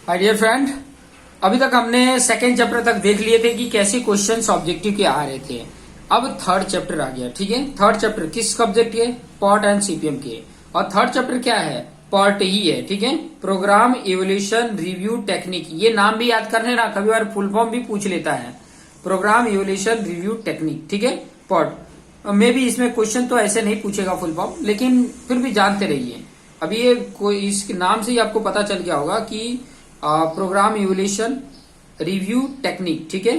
Hi dear friend, अभी तक हमने सेकेंड चैप्टर तक देख लिए थे कि कैसे क्वेश्चंस ऑब्जेक्टिव के आ रहे थे। अब थर्ड चैप्टर आ गया। ठीक है, थर्ड चैप्टर किस सब्जेक्ट के? पॉट एंड सीपीएम के। और थर्ड चैप्टर क्या है? पॉट ही है। ठीक है, प्रोग्राम इवोल्यूशन रिव्यू टेक्निक। ये नाम भी याद कर लेना, कभी बार फुल फॉर्म भी पूछ लेता है। Programme evaluation review technique. ठीक है, पॉट मे भी इसमें क्वेश्चन तो ऐसे नहीं पूछेगा फुल फॉर्म, लेकिन फिर भी जानते रहिए। अभी ये कोई इस नाम से ही आपको पता चल गया होगा कि प्रोग्राम इवोल्यूशन रिव्यू टेक्निक। ठीक है,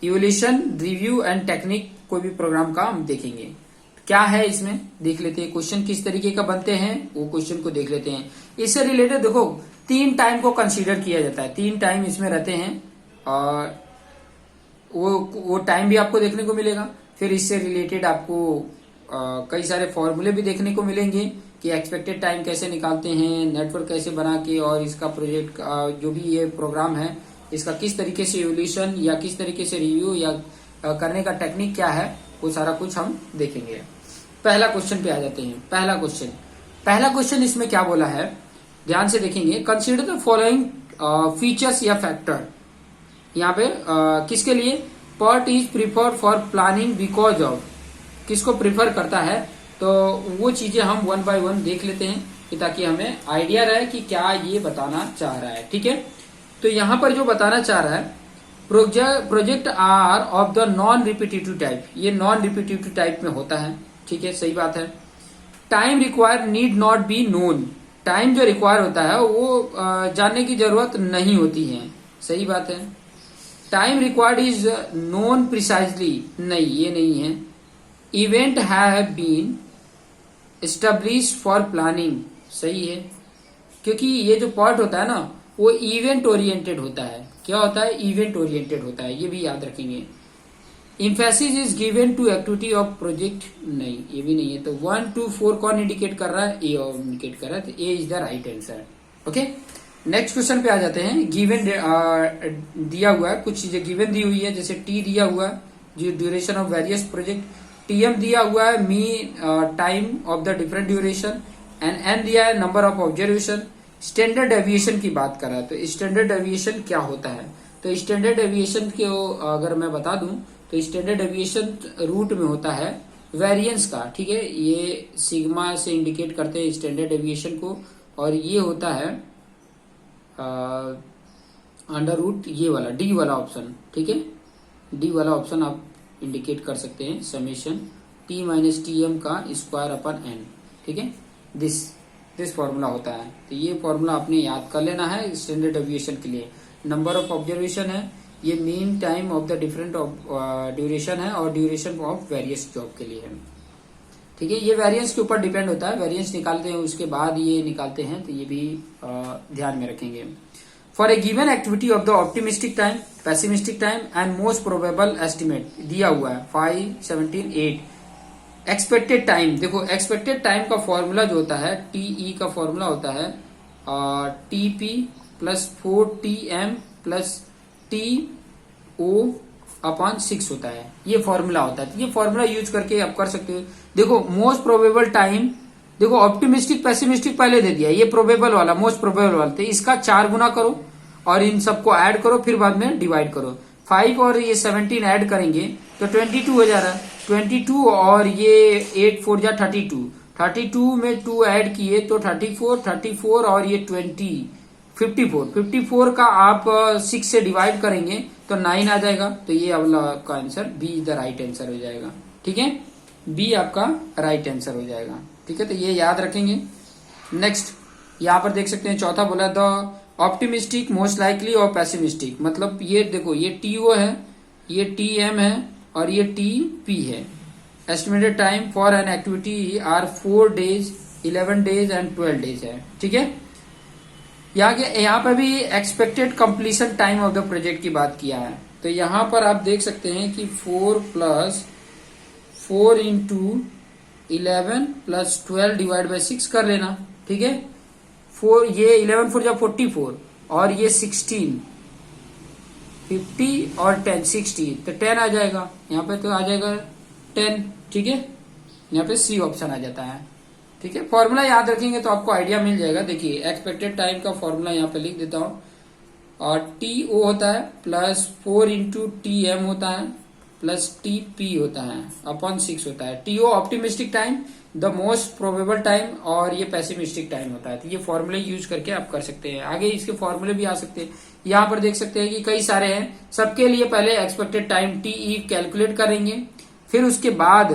इवोल्यूशन रिव्यू एंड टेक्निक, कोई भी प्रोग्राम का हम देखेंगे क्या है इसमें, देख लेते हैं। क्वेश्चन किस तरीके का बनते हैं वो क्वेश्चन को देख लेते हैं। इससे रिलेटेड देखो 3 टाइम को कंसीडर किया जाता है, 3 टाइम इसमें रहते हैं और वो टाइम भी आपको देखने को मिलेगा। फिर इससे रिलेटेड आपको कई सारे फॉर्मूले भी देखने को मिलेंगे कि एक्सपेक्टेड टाइम कैसे निकालते हैं, नेटवर्क कैसे बना के, और इसका प्रोजेक्ट जो भी ये प्रोग्राम है इसका किस तरीके से इवोल्यूशन या किस तरीके से रिव्यू या करने का टेक्निक क्या है, वो सारा कुछ हम देखेंगे। पहला क्वेश्चन पे आ जाते हैं। पहला क्वेश्चन इसमें क्या बोला है, ध्यान से देखेंगे। कंसीडर द फॉलोइंग फीचर्स या फैक्टर। यहाँ पे किसके लिए? Pot is preferred for planning because of, किसको प्रिफर करता है, तो वो चीजें हम 1 बाय 1 देख लेते हैं कि ताकि हमें आइडिया रहे कि क्या ये बताना चाह रहा है। ठीक है, तो यहां पर जो बताना चाह रहा है, project are of the non repetitive type. ये नॉन रिपीटेटिव टाइप में होता है। ठीक है, सही बात है। Time require need not be known. Time जो रिक्वायर होता है वो जानने की जरूरत नहीं होती है। सही बात है। Time required is known precisely, नहीं ये नहीं है। Event have been establish for planning, सही है, क्योंकि ये जो पार्ट होता है ना वो इवेंट ओरिएंटेड होता है। क्या होता है? इवेंट ओरिएंटेड होता है, ये भी याद रखेंगे। Emphasis is given to activity of project, नहीं ये भी नहीं है। तो 1 2 4 कौन इंडिकेट कर रहा है? ए इंडिकेट कर रहा है, तो A is the right answer. Okay, next question पे आ जाते हैं। गिवन दिया हुआ है, कुछ चीजें गिवन दी हुई है, जैसे टी दिया हुआ है जो duration of various project, TM दिया हुआ है mean time of the different duration, and N दिया है number of observation. Standard deviation की बात कर रहा है, तो स्टैंडर्ड डेविएशन क्या होता है? तो स्टैंडर्ड डेविएशन को अगर मैं बता दूं तो स्टैंडर्ड डेविएशन रूट में होता है वेरिएंस का। ठीक है, ये सिग्मा से इंडिकेट करते हैं स्टैंडर्ड डेविएशन को, और ये होता है अंडर रूट ये वाला डी वाला ऑप्शन। ठीक है, डी वाला ऑप्शन आप इंडिकेट कर सकते हैं, summation T minus T M का स्क्वायर अपन एन। ठीक है, दिस फॉर्मूला होता है। तो ये फॉर्मूला आपने याद कर लेना है स्टैंडर्ड डेविएशन के लिए। नंबर ऑफ ऑब्जर्वेशन है, ये mean time of the different duration है, और ड्यूरेशन ऑफ वेरियस जॉब के लिए है। ठीक है, ये वेरिएंस के ऊपर डिपेंड होता है, वेरिएंस निकालते हैं उसके बाद ये निकालते हैं, तो ये भी ध्यान में रखेंगे। For a given activity of the optimistic time, pessimistic time and most probable estimate दिया हुआ है 5 17 8। एक्सपेक्टेड टाइम, देखो एक्सपेक्टेड टाइम का फॉर्मूला जो होता है, टीई का फॉर्मूला होता है TP plus 4TM plus TO upon 6 होता है। ये फॉर्मूला होता है, ये फॉर्मूला यूज करके आप कर सकते हो। देखो मोस्ट प्रोबेबल टाइम, देखो ऑप्टिमिस्टिक पेसिमिस्टिक पहले दे दिया, ये प्रोबेबल वाला मोस्ट प्रोबेबल वाला, तो इसका 4 गुना करो और इन सबको ऐड करो, फिर बाद में डिवाइड करो। 5 और ये 17 ऐड करेंगे तो 22 हो जा रहा है। 22 और ये 8 4 जा 32, 32 में 2 ऐड किए तो 34, 34 और ये 20 54, 54 का आप 6 से डिवाइड करेंगे तो 9 आ जाएगा। तो ये आपका answer B is the right answer हो जाएगा। ठीक है, बी आपका राइट आंसर हो जाएगा। ठीक है, तो ये याद रखेंगे। नेक्स्ट यहाँ पर देख सकते हैं, चौथा बोला द ऑप्टिमिस्टिक मोस्ट लाइकली और पेसिमिस्टिक, मतलब ये देखो ये टीओ है, ये टीएम है और ये टीपी है। Estimated time for an activity are 4 days 11 days and 12 days है। ठीक है, यहाँ पर भी expected completion time of the project की बात किया है। तो यहाँ पर आप देख सकते हैं कि 4 + 4 × 11 + 12 डिवाइड बाई 6 कर लेना। ठीक है, 4 ये 11 4 जा 44 और ये 16 50 और 10 60, तो 10 आ जाएगा यहाँ पे, तो आ जाएगा 10। ठीक है, यहाँ पे सी ऑप्शन आ जाता है। ठीक है, फॉर्मूला याद रखेंगे तो आपको आइडिया मिल जाएगा। देखिए एक्सपेक्टेड टाइम का फॉर्मूला यहाँ पे लिख देता हूँ, और टी ओ होता है प्लस 4 इंटू टी एम होता है प्लस टी पी होता है अपॉन 6 होता है। T O optimistic time, the most probable time, और ये पेसिमिस्टिक टाइम होता है। तो ये फॉर्मूले यूज करके आप कर सकते हैं। आगे इसके फॉर्मूले भी आ सकते हैं। यहाँ पर देख सकते हैं कि कई सारे हैं। सबके लिए पहले एक्सपेक्टेड टाइम टीई कैलकुलेट करेंगे, फिर उसके बाद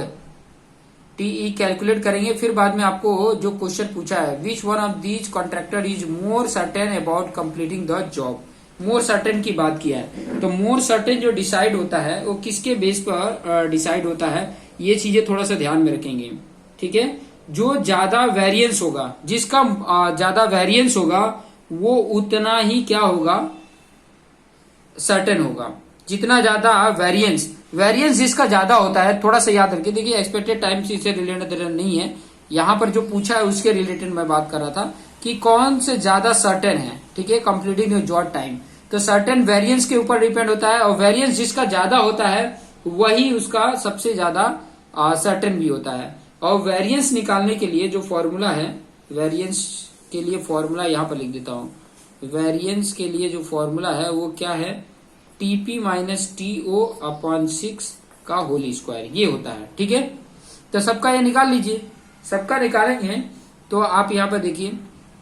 टीई कैलकुलेट करेंगे, फिर बाद में आपको जो क्वेश्चन पूछा है, which one of these contractor is more certain about completing the job. More certain की बात किया है, तो मोर सर्टेन जो डिसाइड होता है वो किसके बेस पर डिसाइड होता है, ये चीजें थोड़ा सा ध्यान में रखेंगे। ठीक है, जो ज्यादा वेरिएंस होगा, जिसका ज्यादा वेरिएंस होगा वो उतना ही क्या होगा, सर्टेन होगा। जितना ज्यादा वेरिएंस जिसका ज्यादा होता है, थोड़ा सा याद रखिए। देखिए एक्सपेक्टेड टाइम से रिलेटेड नहीं है, यहाँ पर जो पूछा है उसके रिलेटेड मैं बात कर रहा था कि कौन से ज्यादा सर्टेन है। ठीक है, कंप्लीटिंग जॉब टाइम, तो सर्टेन वेरिएंस के ऊपर डिपेंड होता है, और वेरिएंस जिसका ज्यादा होता है वही उसका सबसे ज्यादा सर्टेन भी होता है। और वेरिएंस निकालने के लिए जो फॉर्मूला है, वेरिएंस के लिए फॉर्मूला यहाँ पर लिख देता हूं। वेरिएंस के लिए जो फॉर्मूला है वो क्या है, टीपी माइनस टीओ अपॉन 6 का होल स्क्वायर, ये होता है। ठीक है, तो सबका ये निकाल लीजिए। सबका निकालेंगे तो आप यहाँ पर देखिए,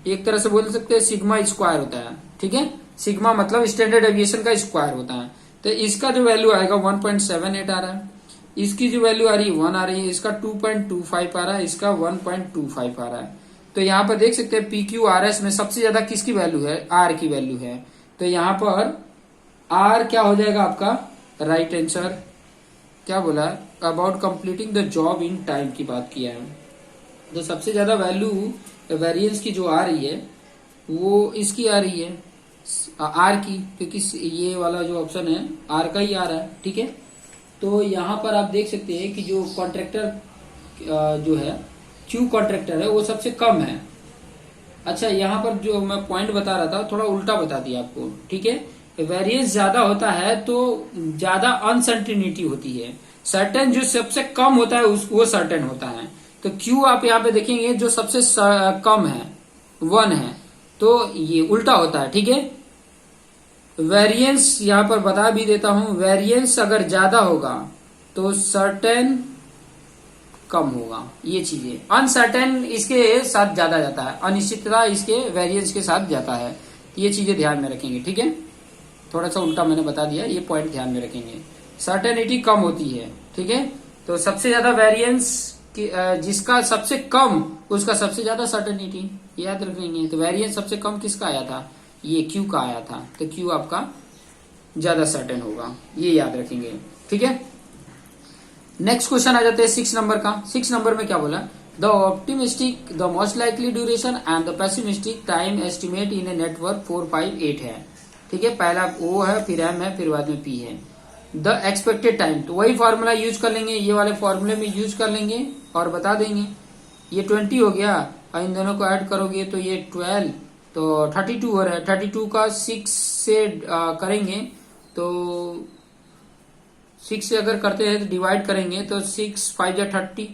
एक तरह से बोल सकते हैं सिग्मा स्क्वायर होता है। ठीक है, सिग्मा मतलब स्टैंडर्ड एविएशन का स्क्वायर होता है। तो इसका जो वैल्यू आएगा 1.78 आ रहा है, इसकी जो वैल्यू आ रही है 1 आ रही है, इसका 2.25 आ रहा है, इसका 1.25 आ रहा है। तो यहाँ पर देख सकते हैं पी क्यू आर एस में सबसे ज्यादा किसकी वैल्यू है, आर की वैल्यू है। तो यहाँ पर आर क्या हो जाएगा आपका, राइट आंसर क्या बोला है, about completing the job in time की बात किया है। तो सबसे ज्यादा वैल्यू वेरिएंस की जो आ रही है वो इसकी आ रही है, आर की, क्योंकि ये वाला जो ऑप्शन है आर का ही आ रहा है। ठीक है, तो यहाँ पर आप देख सकते हैं कि जो कॉन्ट्रैक्टर जो है, क्यू कॉन्ट्रैक्टर है, वो सबसे कम है। अच्छा, यहाँ पर जो मैं पॉइंट बता रहा था थोड़ा उल्टा बता दिया आपको। ठीक है, वेरिएंस ज्यादा होता है तो ज्यादा अनसर्टेनिटी होती है। सर्टेन जो सबसे कम होता है वो सर्टेन होता है। तो क्यू आप यहाँ पे देखेंगे जो सबसे कम है 1 है, तो ये उल्टा होता है। ठीक है, वेरिएंस यहाँ पर बता भी देता हूं, वेरिएंस अगर ज्यादा होगा तो सर्टेन कम होगा। ये चीजें अनसर्टेन इसके साथ ज्यादा जाता है, अनिश्चितता इसके वेरिएंस के साथ जाता है। ये चीजें ध्यान में रखेंगे। ठीक है, थोड़ा सा उल्टा मैंने बता दिया, ये पॉइंट ध्यान में रखेंगे। सर्टेनिटी कम होती है। ठीक है, तो सबसे ज्यादा वेरिएंस जिसका सबसे कम उसका सबसे ज्यादा सर्टेनिटी, याद रखेंगे। तो वेरिएंस सबसे कम किसका आया था, ये क्यू का आया था, तो क्यू आपका ज्यादा सर्टेन होगा, ये याद रखेंगे। ठीक है, नेक्स्ट क्वेश्चन आ जाते हैं 6 नंबर का। 6 नंबर में क्या बोला, the optimistic the most likely duration and the pessimistic time estimate in a network 4, 5, 8 है। ठीक है, पहला ओ है, फिर एम है, फिर बाद में पी है। द एक्सपेक्टेड टाइम, तो वही फॉर्मूला यूज कर लेंगे, ये वाले फॉर्मूले में यूज कर लेंगे और बता देंगे। ये 20 हो गया, और इन दोनों को ऐड करोगे तो ये 12, तो 32 हो रहा है। 32 का 6 से करेंगे तो 6 से अगर करते हैं तो डिवाइड करेंगे तो 6 5 या 30।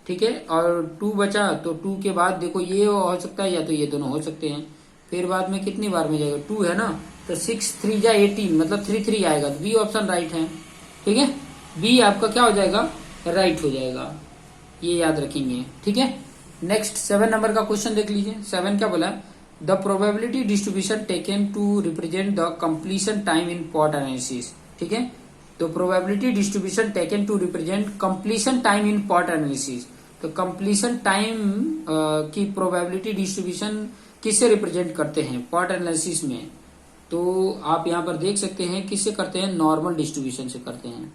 ठीक है, और 2 बचा, तो 2 के बाद देखो ये हो सकता है या तो ये दोनों हो सकते हैं। फिर बाद में कितनी बार में जाएगा, 2 है ना, तो 6 3 या 18 मतलब 3 आएगा, तो बी ऑप्शन राइट है। ठीक है, बी आपका क्या हो जाएगा, राइट हो जाएगा, ये याद रखेंगे। ठीक है, नेक्स्ट 7 नंबर का क्वेश्चन देख लीजिए। 7 क्या बोला, the probability distribution taken to represent the completion time in PERT analysis. ठीक है, तो probability distribution taken to represent completion time in PERT analysis. तो कंप्लीशन टाइम की प्रोबेबिलिटी डिस्ट्रीब्यूशन किससे रिप्रेजेंट करते हैं पॉट एनालिसिस में, तो आप यहाँ पर देख सकते हैं किससे करते हैं, नॉर्मल डिस्ट्रीब्यूशन से करते हैं।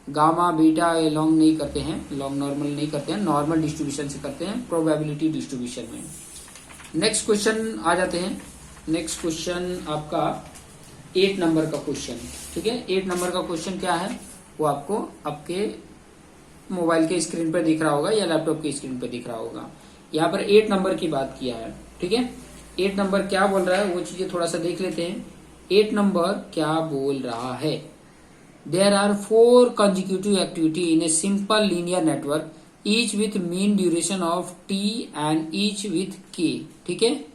गामा बीटा लॉन्ग नहीं करते हैं, लॉन्ग नॉर्मल नहीं करते हैं, नॉर्मल डिस्ट्रीब्यूशन से करते हैं प्रोबेबिलिटी डिस्ट्रीब्यूशन में। नेक्स्ट क्वेश्चन आ जाते हैं। नेक्स्ट क्वेश्चन आपका 8 नंबर का क्वेश्चन। ठीक है, 8 नंबर का क्वेश्चन क्या है वो आपको आपके मोबाइल के स्क्रीन पर दिख रहा होगा या लैपटॉप की स्क्रीन पर दिख रहा होगा। यहाँ पर 8 नंबर की बात किया है। ठीक है, 8 नंबर क्या बोल रहा है वो चीजें थोड़ा सा देख लेते हैं। 8 नंबर क्या बोल रहा है, there are 4 consecutive activity in a simple linear network each with mean duration of T and each with K, ठीक है,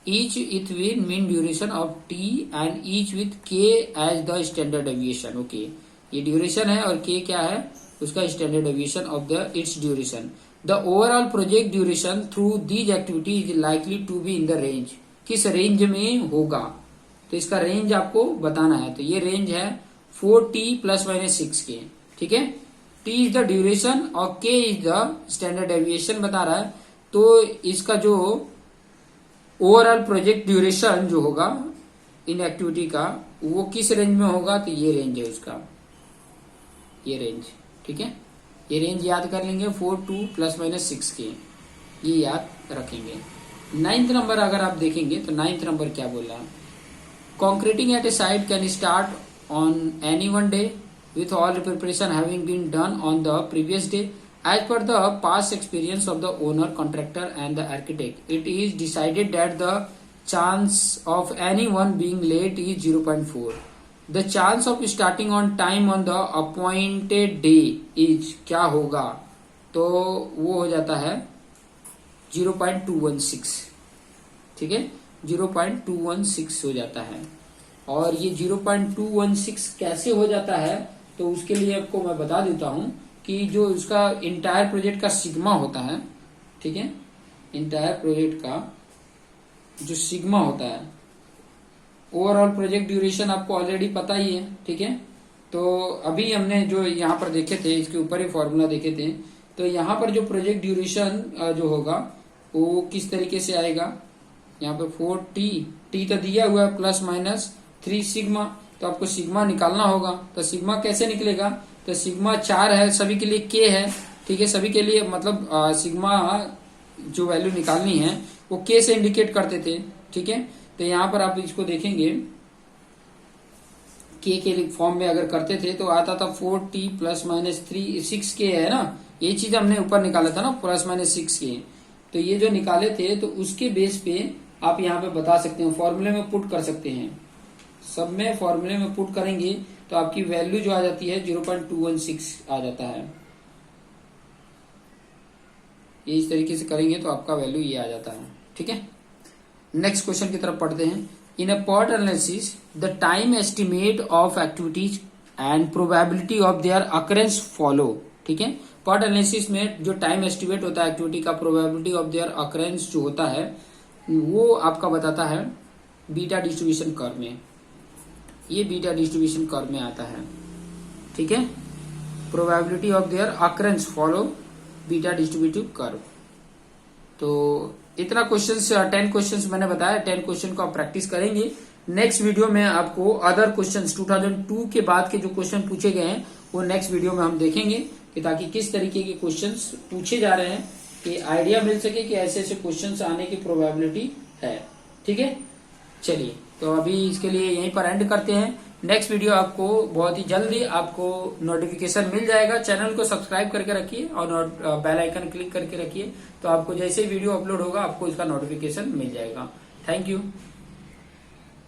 each with mean duration of T and each with K as the standard deviation. Okay, ये duration है और K क्या है, उसका standard deviation of the its duration. The overall project duration through these activity is likely to be in the range, किस range में होगा, तो इसका रेंज आपको बताना है। तो ये रेंज है 4t ± 6k, ठीक है। t इज द ड्यूरेशन और k is the standard deviation बता रहा है। तो इसका जो ओवरऑल प्रोजेक्ट ड्यूरेशन जो होगा इन एक्टिविटी का, वो किस रेंज में होगा, तो ये रेंज है उसका, ये रेंज, ठीक है। ये रेंज याद कर लेंगे, 4 ± 6k, ये याद रखेंगे। 9th नंबर अगर आप देखेंगे तो 9th नंबर क्या बोल रहा है, concreting at a site can start on any one day with all preparation having been done on the previous day. As per the past experience of the owner, contractor and the architect, it is decided that the chance of anyone being late is 0.4. The chance of starting on time on the appointed day is क्या होगा, तो वो हो जाता है 0.216, ठीक है, 0.216 हो जाता है। और ये 0.216 कैसे हो जाता है, तो उसके लिए आपको मैं बता देता हूं कि जो उसका इंटायर प्रोजेक्ट का सिग्मा होता है, ठीक है, इंटायर प्रोजेक्ट का जो सिग्मा होता है, ओवरऑल प्रोजेक्ट ड्यूरेशन आपको ऑलरेडी पता ही है, ठीक है। तो अभी हमने जो यहाँ पर देखे थे, इसके ऊपर ही फॉर्मूला देखे थे, तो यहाँ पर जो प्रोजेक्ट ड्यूरेशन जो होगा वो किस तरीके से आएगा, यहाँ पे 4t तो दिया हुआ है ±3 सिग्मा, तो आपको सिग्मा निकालना होगा। तो सिग्मा कैसे निकलेगा, तो सिग्मा 4 है, सभी के लिए के है, ठीक है, सभी के लिए मतलब सिग्मा जो वैल्यू निकालनी है वो के से इंडिकेट करते थे, ठीक है। तो यहाँ पर आप इसको देखेंगे के फॉर्म में अगर करते थे तो आता था 4t ± 6k है ना, ये चीज हमने ऊपर निकाला था ना ±6k। तो ये जो निकाले थे तो उसके बेस पे आप यहाँ पे बता सकते हैं, फॉर्मूले में पुट कर सकते हैं, सब में फॉर्मूले में पुट करेंगे तो आपकी वैल्यू जो आ जाती है 0.216 आ जाता है। ये इस तरीके से करेंगे तो आपका वैल्यू ये आ जाता है, ठीक है। नेक्स्ट क्वेश्चन की तरफ पढ़ते हैं। इन अ PERT analysis the time estimate of activities and probability of their occurrence follow, ठीक है। PERT एनालिसिस में जो टाइम एस्टिमेट होता है एक्टिविटी का, प्रोबेबिलिटी ऑफ देयर अकरेंस जो होता है वो आपका बताता है बीटा डिस्ट्रीब्यूशन कर्व में, ये बीटा डिस्ट्रीब्यूशन कर्व में आता है, ठीक है। Probability of their occurrence follow beta distributive curve. तो इतना क्वेश्चंस 10 क्वेश्चंस मैंने बताया, 10 क्वेश्चन को आप प्रैक्टिस करेंगे। नेक्स्ट वीडियो में आपको अदर क्वेश्चंस 2002 के बाद के जो क्वेश्चन पूछे गए हैं वो नेक्स्ट वीडियो में हम देखेंगे, कि ताकि किस तरीके के क्वेश्चंस पूछे जा रहे हैं, कि आइडिया मिल सके कि ऐसे ऐसे क्वेश्चंस आने की प्रोबेबिलिटी है, ठीक है। चलिए, तो अभी इसके लिए यहीं पर एंड करते हैं। नेक्स्ट वीडियो आपको बहुत ही जल्दी आपको नोटिफिकेशन मिल जाएगा। चैनल को सब्सक्राइब करके रखिए और बेल आइकन क्लिक करके रखिए, तो आपको जैसे ही वीडियो अपलोड होगा आपको इसका नोटिफिकेशन मिल जाएगा। Thank you.